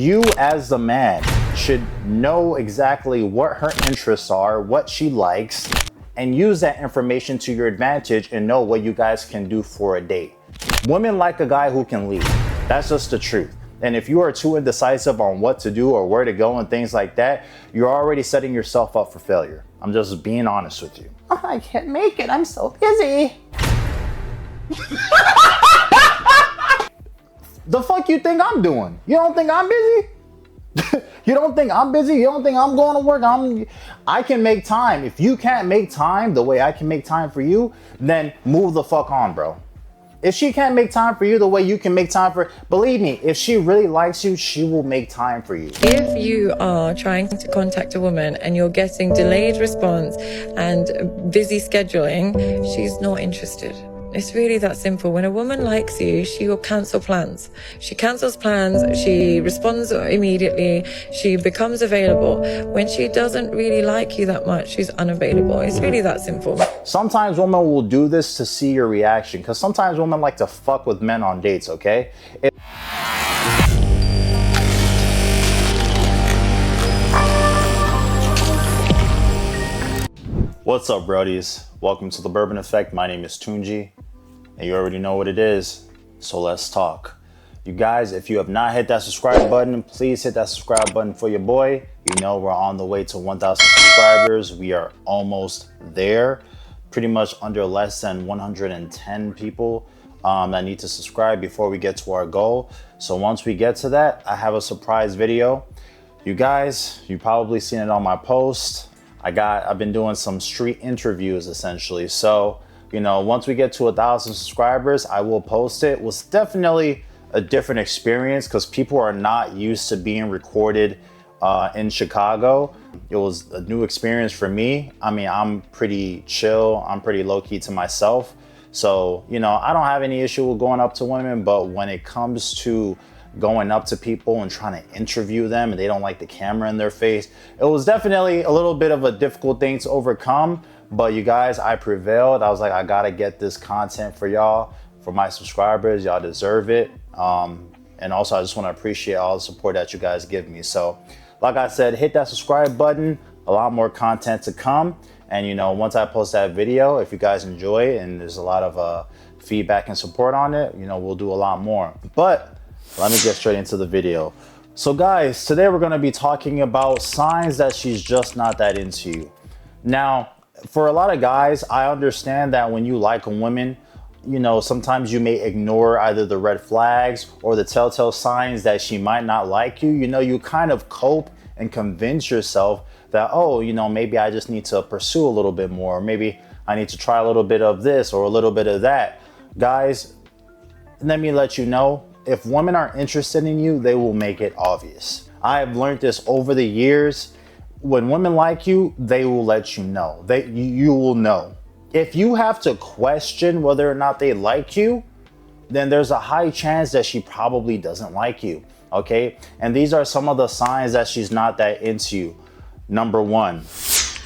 you as the man should know exactly what her interests are, what she likes, and use that information to your advantage and know what you guys can do for a date. Women like a guy who can lead. That's just the truth. And if you are too indecisive on what to do or where to go and things like that, you're already setting yourself up for failure. I'm just being honest with you. Oh, I can't make it. I'm so busy. The fuck you think I'm doing? You don't think I'm busy? You don't think I'm busy? You don't think I'm going to work? I can make time. If you can't make time the way I can make time for you, then move the fuck on, bro. If she can't make time for you the way you can make time for, believe me, if she really likes you, she will make time for you. If you are trying to contact a woman and you're getting delayed response and busy scheduling, she's not interested. It's really that simple. When a woman likes you, she will cancel plans. She cancels plans, she responds immediately, she becomes available. When she doesn't really like you that much, she's unavailable. It's really that simple. Sometimes women will do this to see your reaction, because sometimes women like to fuck with men on dates, okay? What's up, brodies? Welcome to the Bourbon Effect. My name is Tunji, and you already know what it is, so let's talk. You guys, if you have not hit that subscribe button, please hit that subscribe button for your boy. You know we're on the way to 1,000 subscribers. We are almost there. Pretty much under less than 110 people that need to subscribe before we get to our goal. So once we get to that, I have a surprise video. You guys, you probably seen it on my post. I've been doing some street interviews essentially. So, you know, once we get to 1,000 subscribers, I will post it. It was definitely a different experience because people are not used to being recorded in Chicago. It was a new experience for me. I mean, I'm pretty chill. I'm pretty low key to myself. So, you know, I don't have any issue with going up to women, but when it comes to going up to people and trying to interview them and they don't like the camera in their face, it was definitely a little bit of a difficult thing to overcome. But you guys, I prevailed. I was like, I gotta get this content for y'all, for my subscribers. Y'all deserve it. And also I just want to appreciate all the support that you guys give me. So like I said, hit that subscribe button. A lot more content to come. And you know, once I post that video, if you guys enjoy it and there's a lot of feedback and support on it, you know, we'll do a lot more. But let me get straight into the video. So guys, today we're going to be talking about signs that she's just not that into you. Now, for a lot of guys, I understand that when you like a woman, you know, sometimes you may ignore either the red flags or the telltale signs that she might not like you. You know, you kind of cope and convince yourself that, oh, you know, maybe I just need to pursue a little bit more. Or maybe I need to try a little bit of this or a little bit of that. Guys, let me let you know, if women are interested in you, they will make it obvious. I have learned this over the years. When women like you, they will let you know. You will know. If you have to question whether or not they like you, then there's a high chance that she probably doesn't like you, okay? And these are some of the signs that she's not that into you. Number one,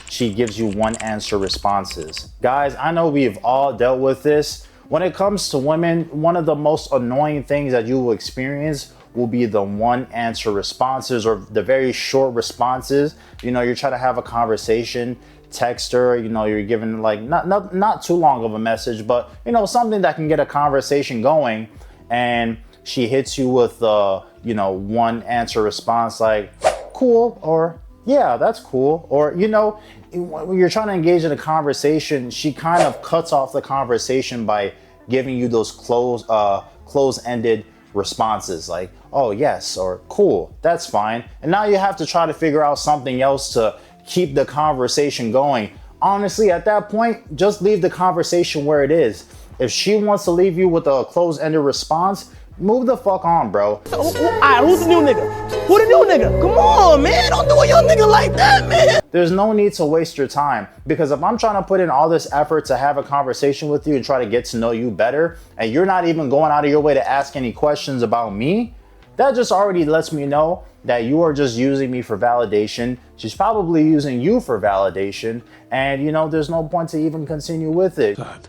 she gives you one answer responses. Guys, I know we've all dealt with this. When it comes to women, one of the most annoying things that you will experience will be the one answer responses or the very short responses. You know, you're trying to have a conversation, text her, you know, you're giving like not too long of a message, but you know, something that can get a conversation going, and she hits you with you know, one answer response like cool, or yeah, that's cool, or you know, when you're trying to engage in a conversation, she kind of cuts off the conversation by giving you those close-ended responses like, oh yes, or cool, that's fine. And now you have to try to figure out something else to keep the conversation going. Honestly, at that point, just leave the conversation where it is. If she wants to leave you with a close-ended response, move the fuck on, bro. Alright, who's the new nigga? Who the new nigga? Come on, man. Don't do a young nigga like that, man. There's no need to waste your time, because if I'm trying to put in all this effort to have a conversation with you and try to get to know you better, and you're not even going out of your way to ask any questions about me, that just already lets me know that you are just using me for validation. She's probably using you for validation, and you know, there's no point to even continue with it. God.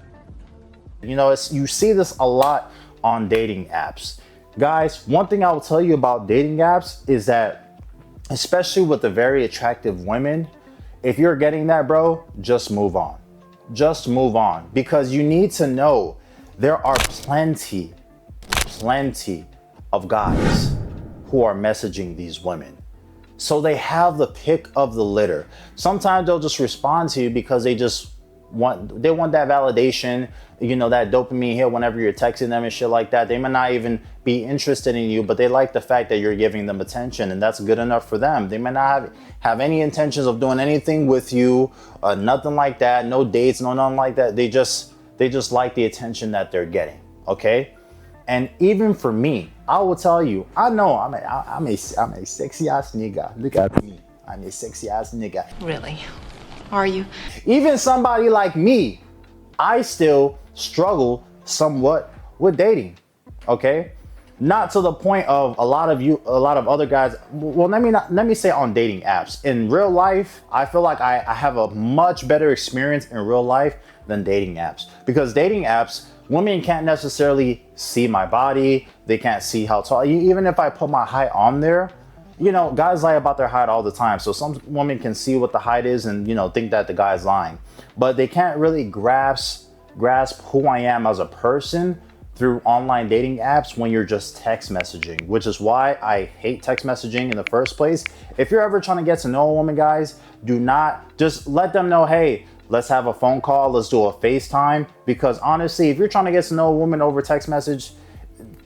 You know, you see this a lot on dating apps. Guys, one thing I will tell you about dating apps is that, especially with the very attractive women, if you're getting that, bro, just move on. Just move on, because you need to know there are plenty of guys who are messaging these women. So they have the pick of the litter. Sometimes they'll just respond to you because they want that validation, you know, that dopamine hit whenever you're texting them and shit like that. They may not even be interested in you, but they like the fact that you're giving them attention, and that's good enough for them. They may not have any intentions of doing anything with you, nothing like that, no dates, no nothing like that. They just like the attention that they're getting, okay? And even for me, I will tell you, I know I'm a sexy ass nigga. Look at me, I'm a sexy ass nigga. Really? Are you? Even somebody like me, I still struggle somewhat with dating, okay? Not to the point of a lot of other guys. Well, let me say on dating apps. In real life, I feel like I have a much better experience in real life than dating apps. Because dating apps, women can't necessarily see my body. They can't see how tall. Even if I put my height on there, you know, guys lie about their height all the time. So some women can see what the height is and, you know, think that the guy's lying. But they can't really grasp who I am as a person through online dating apps when you're just text messaging, which is why I hate text messaging in the first place. If you're ever trying to get to know a woman, guys, do not just let them know, hey, let's have a phone call, let's do a FaceTime. Because honestly, if you're trying to get to know a woman over text message,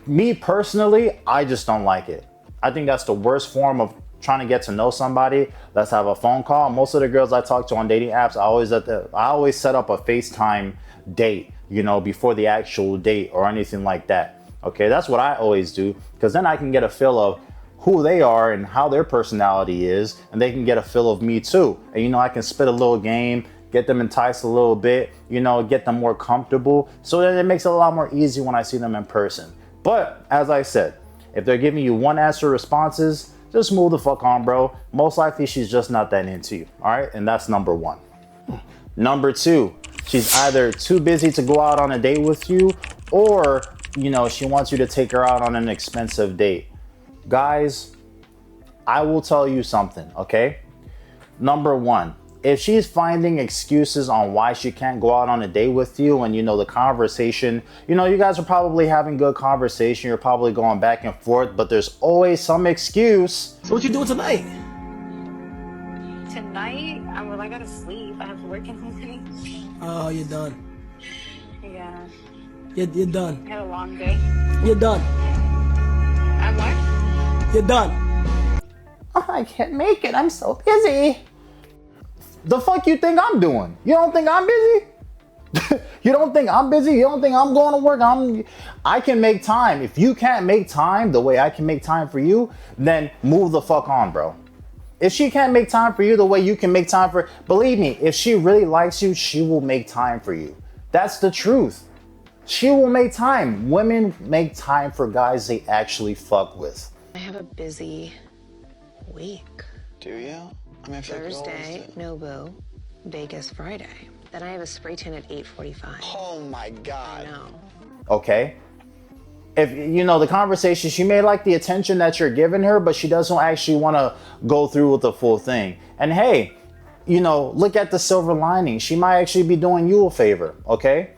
me personally, I just don't like it. I think that's the worst form of trying to get to know somebody. Let's have a phone call. Most of the girls I talk to on dating apps, I always set up a FaceTime date, you know, before the actual date or anything like that. Okay, that's what I always do, because then I can get a feel of who they are and how their personality is, and they can get a feel of me too. And you know, I can spit a little game, get them enticed a little bit, you know, get them more comfortable. So then it makes it a lot more easy when I see them in person. But as I said, if they're giving you one answer responses, just move the fuck on, bro. Most likely she's just not that into you, all right? And that's number one. Number two, she's either too busy to go out on a date with you, or, you know, she wants you to take her out on an expensive date. Guys, I will tell you something, okay? Number one, if she's finding excuses on why she can't go out on a date with you, and you know the conversation, you know, you guys are probably having good conversation, you're probably going back and forth, but there's always some excuse. So what you doing tonight? Tonight? I gotta sleep. I have to work in the morning. Oh, you're done. Yeah. You're done. I had a long day. You're done. I'm what? You're done. Oh, I can't make it, I'm so busy. The fuck you think I'm doing? You don't think I'm busy? You don't think I'm busy? You don't think I'm going to work? I can make time. If you can't make time the way I can make time for you, then move the fuck on, bro. If she can't make time for you the way you can make time for, believe me, if she really likes you, she will make time for you. That's the truth. She will make time. Women make time for guys they actually fuck with. I have a busy week. Do you? I mean, I feel like you always Thursday, do. Nobu. Vegas Friday. Then I have a spray tan at 8:45. Oh my God. No. Okay? If you know the conversation, she may like the attention that you're giving her, but she doesn't actually want to go through with the full thing. And hey, you know, look at the silver lining. She might actually be doing you a favor, okay?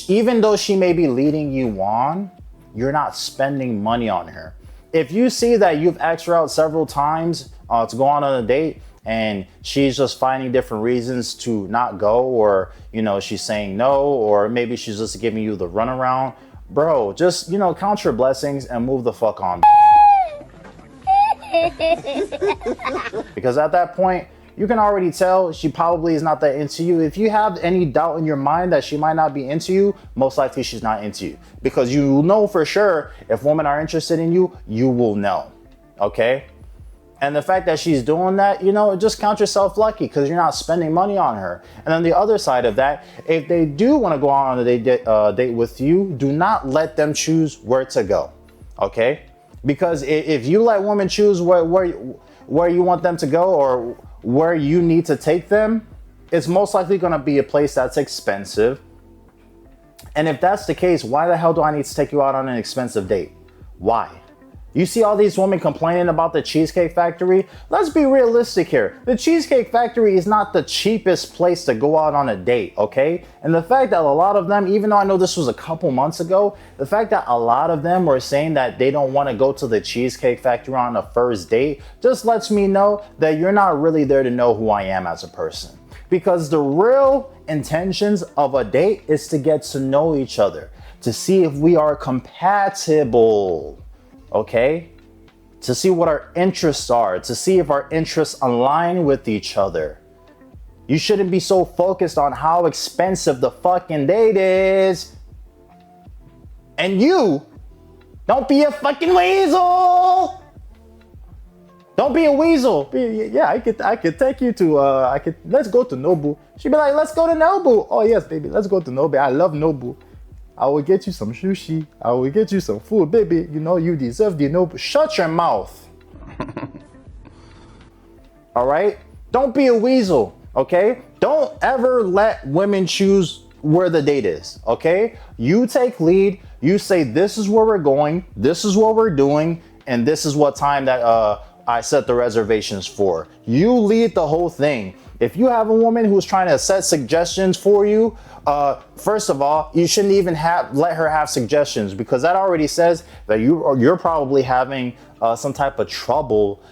Even though she may be leading you on, you're not spending money on her. If you see that you've asked her out several times to go on a date, and she's just finding different reasons to not go, or, you know, she's saying no, or maybe she's just giving you the runaround, bro, just, you know, count your blessings and move the fuck on. Because at that point, you can already tell she probably is not that into you. If you have any doubt in your mind that she might not be into you, most likely she's not into you. Because you know for sure, if women are interested in you, you will know, okay? And the fact that she's doing that, you know, just count yourself lucky because you're not spending money on her. And then the other side of that, if they do want to go on a date with you, do not let them choose where to go, okay? Because if you let women choose where you want them to go or where you need to take them, it's most likely going to be a place that's expensive. And if that's the case, why the hell do I need to take you out on an expensive date? Why? You see all these women complaining about the Cheesecake Factory? Let's be realistic here. The Cheesecake Factory is not the cheapest place to go out on a date, okay? And the fact that a lot of them, even though I know this was a couple months ago, the fact that a lot of them were saying that they don't want to go to the Cheesecake Factory on a first date just lets me know that you're not really there to know who I am as a person. Because the real intentions of a date is to get to know each other, to see if we are compatible. Okay? To see what our interests are, to see if our interests align with each other. You shouldn't be so focused on how expensive the fucking date is. And you, don't be a fucking weasel. Don't be a weasel. Yeah, I could take you to, let's go to Nobu. She'd be like, let's go to Nobu. Oh yes, baby, let's go to Nobu. I love Nobu. I will get you some sushi. I will get you some food, baby. You know, you deserve the Nobu. Shut your mouth. All right? Don't be a weasel, okay? Don't ever let women choose where the date is, okay? You take lead. You say, this is where we're going. This is what we're doing. And this is what time that I set the reservations for. You lead the whole thing. If you have a woman who's trying to set suggestions for you, first of all, you shouldn't even let her have suggestions, because that already says that you're probably having some type of trouble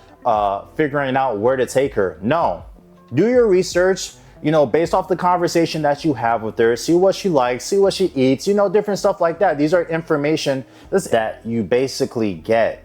figuring out where to take her. No, do your research, you know, based off the conversation that you have with her, see what she likes, see what she eats, you know, different stuff like that. These are information that you basically get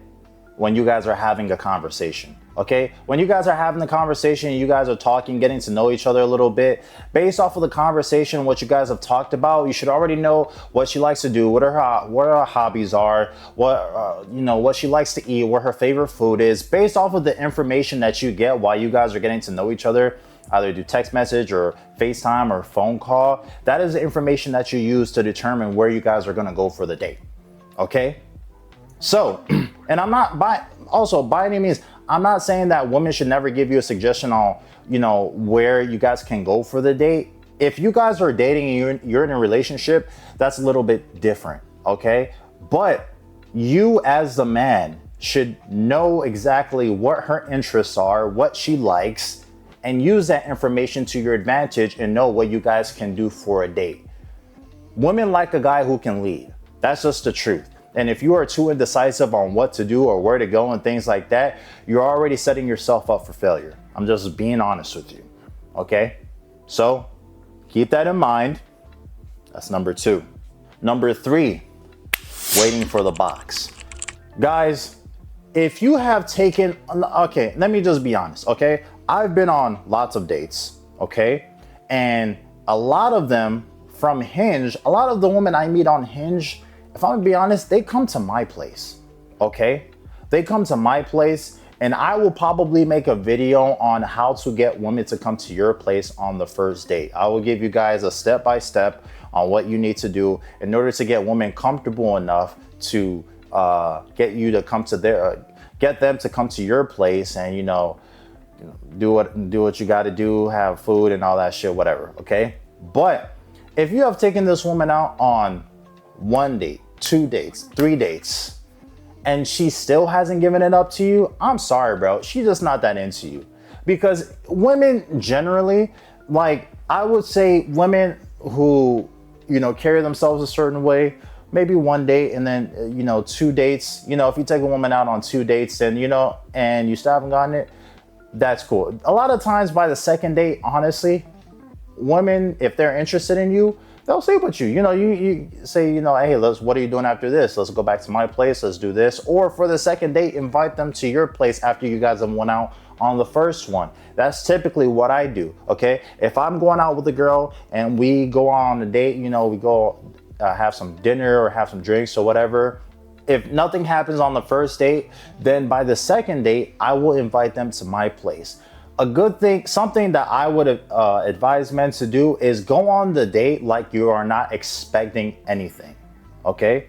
when you guys are having a conversation. Okay, when you guys are having the conversation, you guys are talking, getting to know each other a little bit. Based off of the conversation, what you guys have talked about, you should already know what she likes to do, what her hobbies are, what she likes to eat, what her favorite food is. Based off of the information that you get while you guys are getting to know each other, either do text message or FaceTime or phone call, that is the information that you use to determine where you guys are gonna go for the date. Okay, so, and I'm not by any means, I'm not saying that women should never give you a suggestion on, you know, where you guys can go for the date. If you guys are dating and you're in a relationship, that's a little bit different, okay? But you as the man should know exactly what her interests are, what she likes, and use that information to your advantage and know what you guys can do for a date. Women like a guy who can lead. That's just the truth. And if you are too indecisive on what to do or where to go and things like that, you're already setting yourself up for failure. I'm just being honest with you, okay? So keep that in mind. That's number 2. Number 3, waiting for the box. Guys, if you have taken, okay, let me just be honest, okay? I've been on lots of dates, okay? And a lot of them from Hinge, a lot of the women I meet on Hinge, if I'm gonna be honest, they come to my place, okay? They come to my place, and I will probably make a video on how to get women to come to your place on the first date. I will give you guys a step-by-step on what you need to do in order to get women comfortable enough to get them to come to your place and, you know, do what you got to do, have food and all that shit, whatever, okay? But if you have taken this woman out on 1 date, 2 dates, 3 dates, and she still hasn't given it up to you, I'm sorry, bro. She's just not that into you. Because women generally, like, I would say women who, you know, carry themselves a certain way, maybe 1 date and then, you know, 2 dates. You know, if you take a woman out on 2 dates and, you know, and you still haven't gotten it, that's cool. A lot of times by the second date, honestly, women, if they're interested in you, they'll sleep with you. You know, you say, you know, hey, what are you doing after this? Let's go back to my place. Let's do this. Or for the second date, invite them to your place after you guys have went out on the first one. That's typically what I do, okay? If I'm going out with a girl and we go on a date, you know, we go have some dinner or have some drinks or whatever. If nothing happens on the first date, then by the second date, I will invite them to my place. A good thing, something that I would advise men to do is go on the date like you are not expecting anything, okay?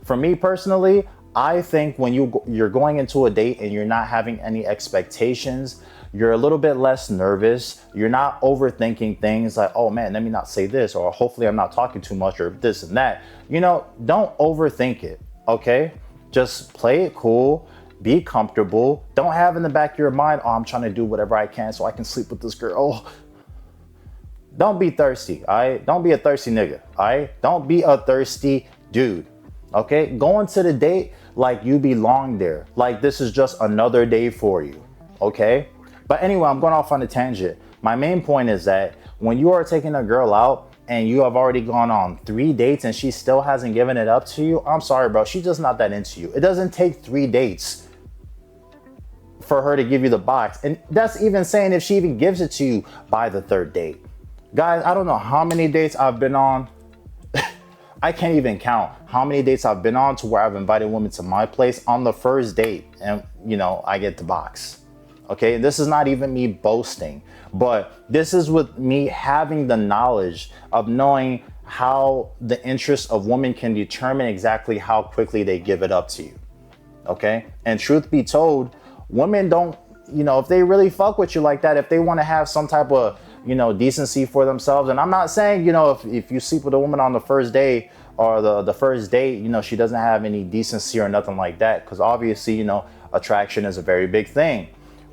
For me personally, I think when you're going into a date and you're not having any expectations, you're a little bit less nervous. You're not overthinking things like, oh man, let me not say this, or hopefully I'm not talking too much, or this and that. You know, don't overthink it, Okay? Just play it cool. Be comfortable. Don't have in the back of your mind, oh, I'm trying to do whatever I can so I can sleep with this girl. Oh. Don't be thirsty, all right? Don't be a thirsty nigga, all right? Don't be a thirsty dude, okay? Go into the date like you belong there. Like this is just another day for you, okay? But anyway, I'm going off on a tangent. My main point is that when you are taking a girl out and you have already gone on 3 dates and she still hasn't given it up to you, I'm sorry, bro. She's just not that into you. It doesn't take 3 dates for her to give you the box. And that's even saying if she even gives it to you by the 3rd date. Guys, I don't know how many dates I've been on. I can't even count how many dates I've been on to where I've invited women to my place on the 1st date and, you know, I get the box. Okay, this is not even me boasting, but this is with me having the knowledge of knowing how the interests of women can determine exactly how quickly they give it up to you. Okay, and truth be told, women don't, you know, if they really fuck with you like that, if they want to have some type of, you know, decency for themselves. And I'm not saying, you know, if you sleep with a woman on the 1st day or the 1st date, you know, she doesn't have any decency or nothing like that, because obviously, you know, attraction is a very big thing.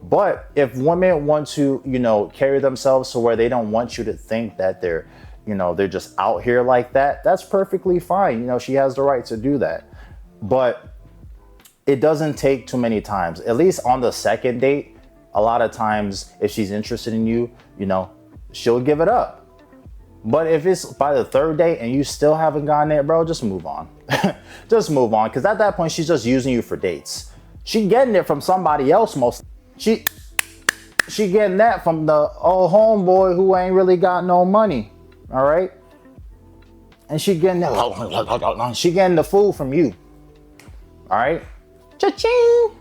But if women want to, you know, carry themselves to where they don't want you to think that they're, you know, they're just out here like that, that's perfectly fine. You know, she has the right to do that. But it doesn't take too many times. At least on the 2nd date, a lot of times if she's interested in you, you know, she'll give it up. But if it's by the 3rd date and you still haven't gotten it, bro, just move on. Just move on. Because at that point, she's just using you for dates. She getting it from somebody else most. She getting that from the old homeboy who ain't really got no money, all right? And she getting that, she getting the food from you, all right? Cha-ching!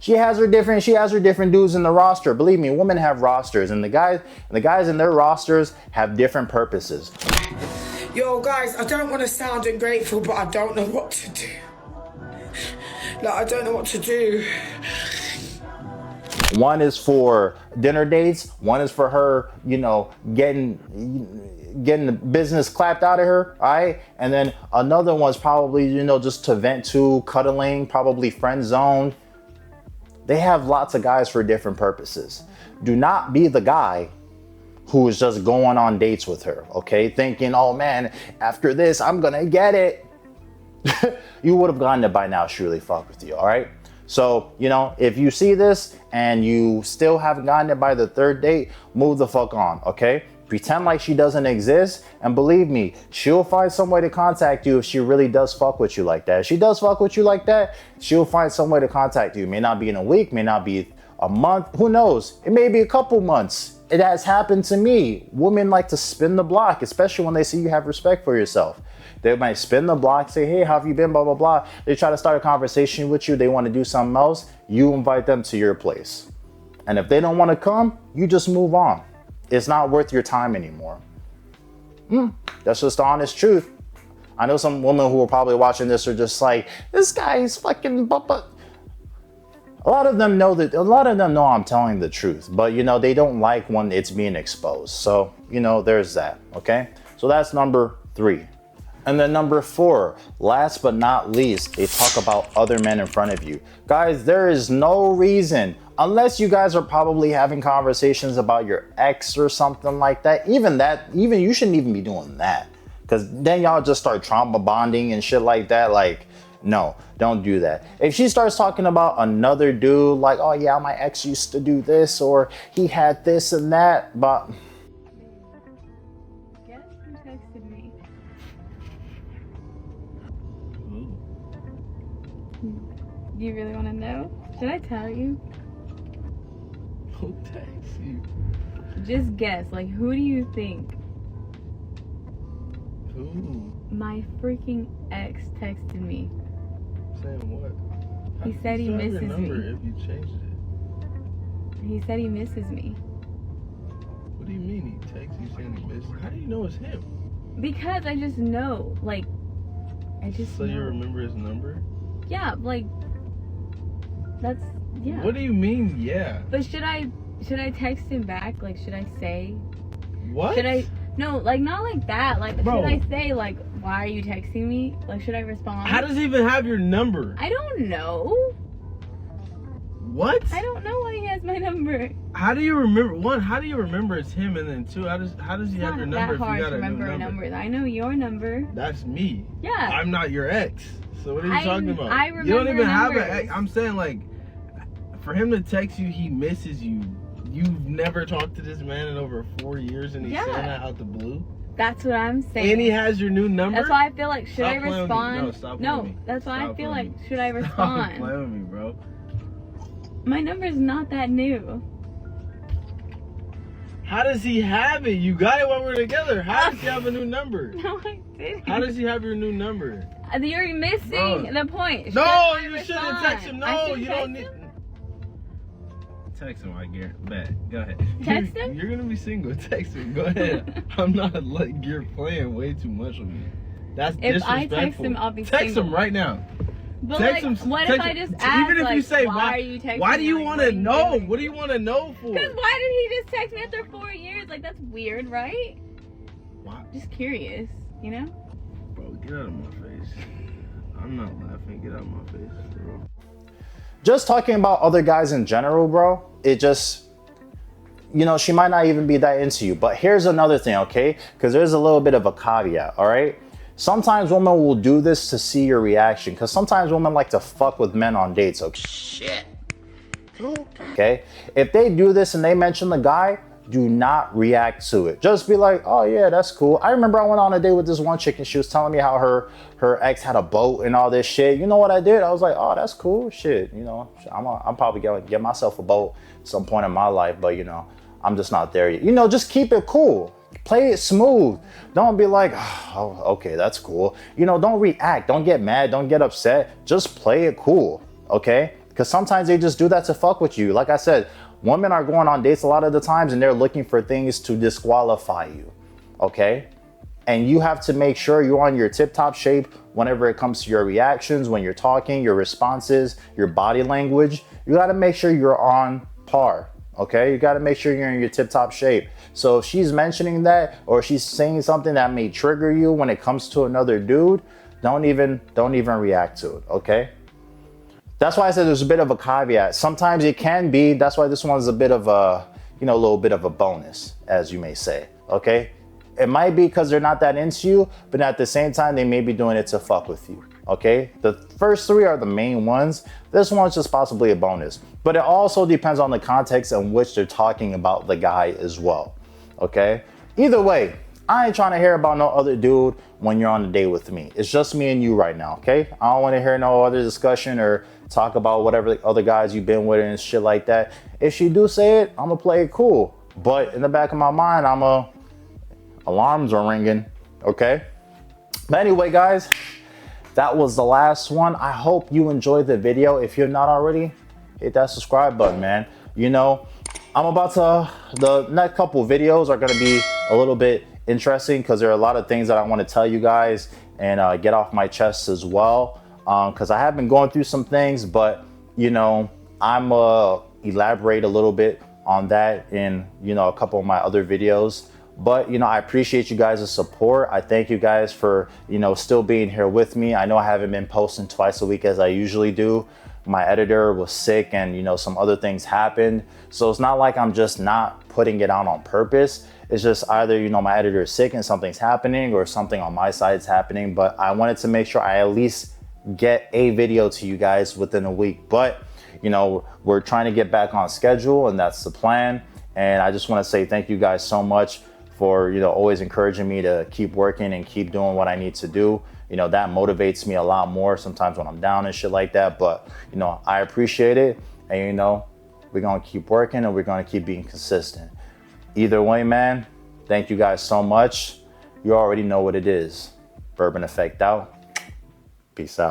She has her different dudes in the roster. Believe me, women have rosters, and the guys in their rosters have different purposes. Yo, guys, I don't want to sound ungrateful, but I don't know what to do. Like, I don't know what to do. One is for dinner dates. One is for her, you know, getting the business clapped out of her, all right? And then another one's probably, you know, just to vent to, cuddling, probably friend zone. They have lots of guys for different purposes. Do not be the guy who is just going on dates with her, okay? Thinking, oh man, after this, I'm gonna get it. You would have gotten it by now, she really fuck with you, all right? So, you know, if you see this and you still haven't gotten it by the 3rd date, move the fuck on, okay? Pretend like she doesn't exist, and believe me, she'll find some way to contact you if she really does fuck with you like that. If she does fuck with you like that, she'll find some way to contact you. It may not be in a week, may not be a month, who knows? It may be a couple months. It has happened to me. Women like to spin the block, especially when they see you have respect for yourself. They might spin the block, say, hey, how have you been, blah, blah, blah. They try to start a conversation with you. They want to do something else. You invite them to your place. And if they don't want to come, you just move on. It's not worth your time anymore. That's just the honest truth. I know some women who are probably watching this are just like, this guy is fucking... A lot of them know I'm telling the truth, but you know, they don't like when it's being exposed. So, you know, there's that, okay? So that's number 3. And then number 4, last but not least, they talk about other men in front of you. Guys, there is no reason, unless you guys are probably having conversations about your ex or something like that, even you shouldn't even be doing that. Because then y'all just start trauma bonding and shit like that. Like, no, don't do that. If she starts talking about another dude, like, oh yeah, my ex used to do this, or he had this and that, but... Guess who texted me? Do you really want to know? Should I tell you? Who texts you? Just guess. Like, who do you think? Who? My freaking ex texted me. Saying what? He said he misses me. If you changed it. He said he misses me. What do you mean he texts you saying he misses? How do you know it's him? Because I just know. Like, I just So know. you remember his number? Yeah, like, that's, yeah. What do you mean, yeah? But should I text him back? Like, should I say? What? Should I? No, like, not like that. Like, Bro. should I say, like, why are you texting me? Like, should I respond? How does he even have your number? I don't know. What? I don't know why he has my number. How do you remember? One, how do you remember it's him? And then two, how does he have your It's number not if that hard you to got a new remember number? numbers. I know your number. That's me. Yeah. I'm not your ex. So what are you talking about? I You don't remember even have an numbers. ex. I'm saying, like, for him to text you, he misses you. You've never talked to this man in over 4 years, and he's saying that out the blue. That's what I'm saying. And he has your new number. That's why I feel like, should I Stop playing with me. respond? No, stop playing with me. That's why I Stop feel playing like, with me. should I Stop respond? playing with me, bro. My number's not that new. How does he have it? You got it while we're together. How does he have a new number? No, I didn't. How does he have your new number? You're missing the point. Should No, I you respond? shouldn't text him. I No, should you text don't need. him? Text him, I guarantee. Bet. Go ahead. Text him? You're gonna be single. Text him. Go ahead. I'm not like you're playing way too much with me. That's If I disrespectful. text him, I'll be text single. him right now. But Text like, him. what text if I him. just ask, Even if like, you say why are you texting why do me? you Like, want what to are you know? doing? What do you want to know for? Because why did he just text me after 4 years? Like, that's weird, right? Why? Just curious, you know? Bro, get out of my face. I'm not laughing. Get out of my face, bro. Just talking about other guys in general, bro, it just, you know, she might not even be that into you. But here's another thing, okay? Because there's a little bit of a caveat, all right? Sometimes women will do this to see your reaction, because sometimes women like to fuck with men on dates, okay? Shit. Okay? If they do this and they mention the guy, do not react to it. Just be like, oh yeah, that's cool. I remember I went on a date with this one chick and she was telling me how her ex had a boat and all this shit. You know what I did? I was like, oh, that's cool. Shit, you know, I'm probably gonna get myself a boat at some point in my life, but you know, I'm just not there yet. You know, just keep it cool. Play it smooth. Don't be like, oh, okay, that's cool. You know, don't react. Don't get mad. Don't get upset. Just play it cool, okay? Because sometimes they just do that to fuck with you. Like I said, women are going on dates a lot of the times and they're looking for things to disqualify you, okay? And you have to make sure you're on your tip-top shape whenever it comes to your reactions, when you're talking, your responses, your body language. You gotta make sure you're on par, okay? You gotta make sure you're in your tip-top shape. So if she's mentioning that or she's saying something that may trigger you when it comes to another dude, don't even react to it, okay? That's why I said there's a bit of a caveat. Sometimes it can be, that's why this one's a bit of a, you know, a little bit of a bonus, as you may say, okay? It might be because they're not that into you, but at the same time, they may be doing it to fuck with you, okay? The first three are the main ones. This one's just possibly a bonus. But it also depends on the context in which they're talking about the guy as well, okay? Either way, I ain't trying to hear about no other dude when you're on a date with me. It's just me and you right now, okay? I don't want to hear no other discussion or talk about whatever the other guys you've been with and shit like that. If she do say it, I'm gonna play it cool. But in the back of my mind, alarms are ringing, okay? But anyway, guys, that was the last one. I hope you enjoyed the video. If you're not already, hit that subscribe button, man. You know, the next couple videos are gonna be a little bit interesting because there are a lot of things that I want to tell you guys and get off my chest as well. Because I have been going through some things, but you know, I'm elaborate a little bit on that in, you know, a couple of my other videos. But you know, I appreciate you guys' support. I thank you guys for, you know, still being here with me. I know I haven't been posting twice a week as I usually do. My editor was sick and, you know, some other things happened. So it's not like I'm just not putting it out on purpose. It's just either, you know, my editor is sick and something's happening or something on my side is happening. But I wanted to make sure I at least get a video to you guys within a week. But, you know, we're trying to get back on schedule and that's the plan. And I just want to say thank you guys so much for, you know, always encouraging me to keep working and keep doing what I need to do. You know, that motivates me a lot more sometimes when I'm down and shit like that. But, you know, I appreciate it. And, you know, we're going to keep working and we're going to keep being consistent. Either way, man, thank you guys so much. You already know what it is. Bourbon Effect out. Peace out.